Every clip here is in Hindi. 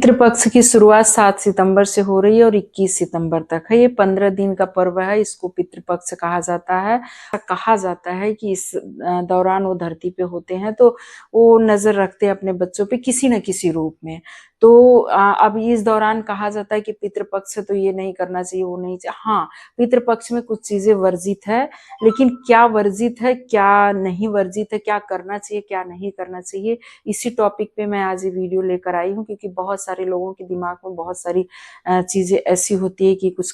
पितृपक्ष की शुरुआत 7 सितंबर से हो रही है और 21 सितंबर तक है। ये 15 दिन का पर्व है, इसको पितृपक्ष कहा जाता है। कहा जाता है कि इस दौरान वो धरती पे होते हैं तो वो नजर रखते हैं अपने बच्चों पे किसी न किसी रूप में। तो अब इस दौरान कहा जाता है कि पितृपक्ष तो ये नहीं करना चाहिए, वो नहीं चाहिए। हाँ, पितृपक्ष में कुछ चीजें वर्जित है, लेकिन क्या वर्जित है, क्या नहीं वर्जित है, क्या करना चाहिए, क्या नहीं करना चाहिए, इसी टॉपिक पे मैं आज ये वीडियो लेकर आई हूँ। क्योंकि बहुत सारे लोगों के दिमाग में बहुत सारी चीजें ऐसी होती है कि कुछ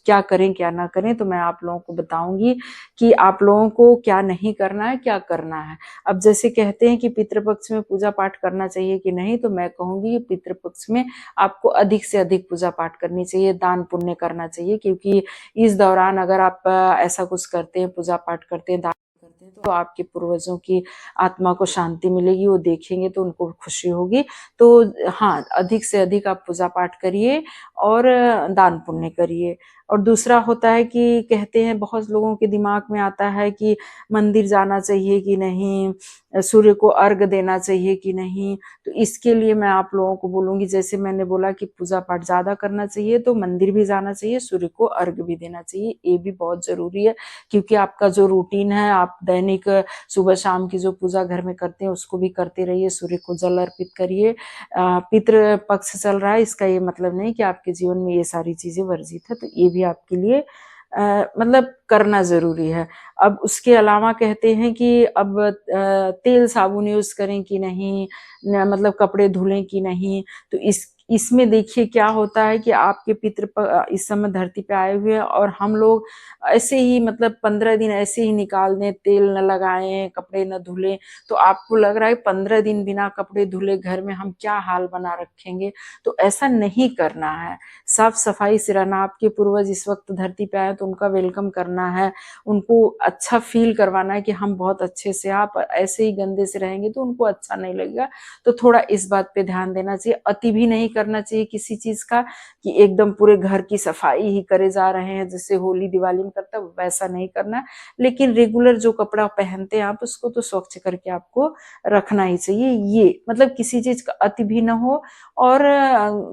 क्या करें क्या ना करें। तो मैं आप लोगों को बताऊंगी कि आप लोगों को क्या नहीं करना है, क्या करना है। अब जैसे कहते हैं कि पितृपक्ष में पूजा पाठ करना चाहिए कि नहीं, तो मैं कहूंगी कि पितृपक्ष में आपको अधिक से अधिक पूजा पाठ करनी चाहिए, दान पुण्य करना चाहिए। क्योंकि इस दौरान अगर आप ऐसा कुछ करते हैं, पूजा पाठ करते हैं, दान करते हैं, तो आपके पूर्वजों की आत्मा को शांति मिलेगी, वो देखेंगे तो उनको खुशी होगी। तो हाँ, अधिक से अधिक आप पूजा पाठ करिए और दान पुण्य करिए। और दूसरा होता है कि कहते हैं, बहुत लोगों के दिमाग में आता है कि मंदिर जाना चाहिए कि नहीं, सूर्य को अर्घ देना चाहिए कि नहीं। तो इसके लिए मैं आप लोगों को बोलूंगी, जैसे मैंने बोला कि पूजा पाठ ज्यादा करना चाहिए, तो मंदिर भी जाना चाहिए, सूर्य को अर्घ भी देना चाहिए, ये भी बहुत जरूरी है। क्योंकि आपका जो रूटीन है, आप दैनिक सुबह शाम की जो पूजा घर में करते हैं उसको भी करते रहिए, सूर्य को जल अर्पित करिए। पितृ पक्ष चल रहा है, इसका ये मतलब नहीं कि आपके जीवन में ये सारी चीजें वर्जित है, तो ये भी आपके लिए मतलब करना जरूरी है। अब उसके अलावा कहते हैं कि अब तेल साबुन यूज करें कि नहीं, मतलब कपड़े धुलें कि नहीं। तो इसमें देखिए क्या होता है कि आपके पितृ इस समय धरती पे आए हुए हैं, और हम लोग ऐसे ही मतलब 15 दिन ऐसे ही निकाल दें, तेल न लगाएं, कपड़े न धुलें। तो आपको लग रहा है 15 दिन बिना कपड़े धुले घर में हम क्या हाल बना रखेंगे। तो ऐसा नहीं करना है, साफ सफाई से रहना। आपके पूर्वज इस वक्त धरती पे आए तो उनका वेलकम करना है, उनको अच्छा फील करवाना है कि हम बहुत अच्छे से, आप ऐसे ही गंदे से रहेंगे तो उनको अच्छा नहीं लगेगा। तो थोड़ा इस बात पे ध्यान देना चाहिए। अति भी नहीं करना चाहिए किसी चीज का, कि एकदम पूरे घर की सफाई ही करे जा रहे हैं, जैसे होली दिवाली में करता है वैसा नहीं करना। लेकिन रेगुलर जो कपड़ा पहनते हैं आप, उसको तो स्वच्छ करके आपको रखना ही चाहिए। ये मतलब किसी चीज का अति भी ना हो और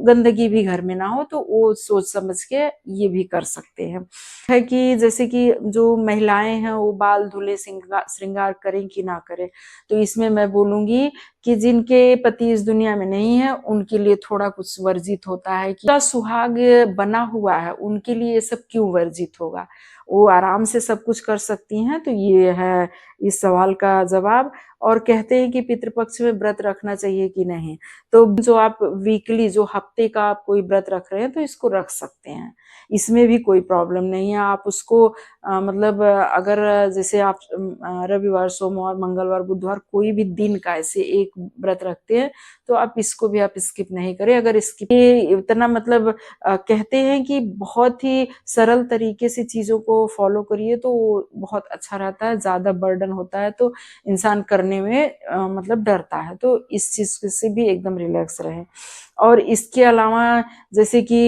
गंदगी भी घर में ना हो, तो वो सोच समझ के ये भी कर सकते हैं। है कि जैसे कि जो महिलाएं हैं वो बाल धुले श्रृंगार करें कि ना करें। तो इसमें मैं बोलूंगी कि जिनके पति इस दुनिया में नहीं है उनके लिए थोड़ा कुछ वर्जित होता है। कि सुहाग बना हुआ है, उनके लिए ये सब क्यों वर्जित होगा, वो आराम से सब कुछ कर सकती हैं। तो ये है इस सवाल का जवाब। और कहते हैं कि पितृपक्ष में व्रत रखना चाहिए कि नहीं। तो जो आप वीकली, जो हफ्ते का आप कोई व्रत रख रहे हैं तो इसको रख सकते हैं, इसमें भी कोई प्रॉब्लम नहीं है। आप उसको मतलब अगर जैसे आप रविवार, सोमवार, मंगलवार, बुधवार कोई भी दिन का ऐसे एक व्रत रखते हैं तो आप इसको भी आप स्किप नहीं करें। अगर स्किप, इतना मतलब कहते हैं कि बहुत ही सरल तरीके से चीजों को फॉलो करिए तो बहुत अच्छा रहता है। ज्यादा बर्डन होता है तो इंसान करने में मतलब डरता है, तो इस चीज से भी एकदम रिलैक्स रहे। और इसके अलावा जैसे कि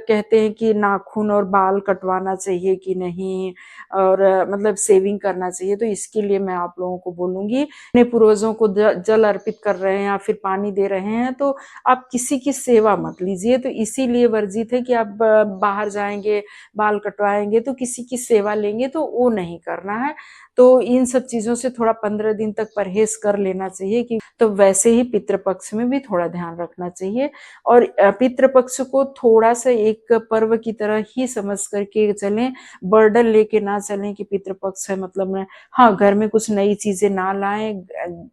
कहते हैं कि नाखून और बाल कटवाना चाहिए कि नहीं, और मतलब सेविंग करना चाहिए। तो इसके लिए मैं आप लोगों को बोलूंगी, अपने पूर्वजों को जल अर्पित कर रहे हैं या फिर पानी दे रहे हैं तो आप किसी की सेवा मत लीजिए। तो इसीलिए वर्जित है कि आप बाहर जाएंगे, बाल कटवाएंगे तो किसी की सेवा लेंगे, तो वो नहीं करना है। तो इन सब चीजों से थोड़ा 15 दिन तक परहेज कर लेना चाहिए। कि तो वैसे ही पितृपक्ष में भी थोड़ा ध्यान रखना चाहिए। और पितृपक्ष को थोड़ा सा एक पर्व की तरह ही समझ करके चलें, बर्डन लेके ना चलें कि पितृपक्ष है मतलब मैं, हाँ, घर में कुछ नई चीजें ना लाएं,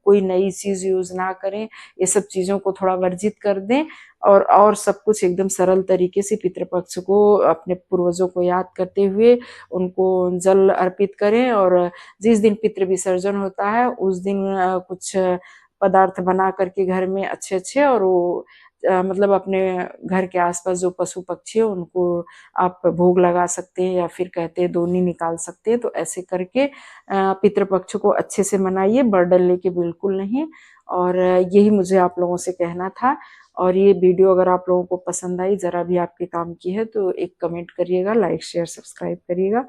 कोई नई चीज यूज ना करें, ये सब चीजों को थोड़ा वर्जित कर दें। और सब कुछ एकदम सरल तरीके से पितृपक्ष को अपने पूर्वजों को याद करते हुए उनको जल अर्पित करें। और जिस दिन पितृ विसर्जन होता है उस दिन कुछ पदार्थ बना करके घर में अच्छे अच्छे, और वो मतलब अपने घर के आसपास जो पशु पक्षी है उनको आप भोग लगा सकते हैं, या फिर कहते हैं दोनी निकाल सकते हैं। तो ऐसे करके पितृपक्ष को अच्छे से मनाइए, बर्डन लेके बिल्कुल नहीं। और यही मुझे आप लोगों से कहना था। और ये वीडियो अगर आप लोगों को पसंद आई, जरा भी आपके काम की है, तो एक कमेंट करिएगा, लाइक शेयर सब्सक्राइब करिएगा।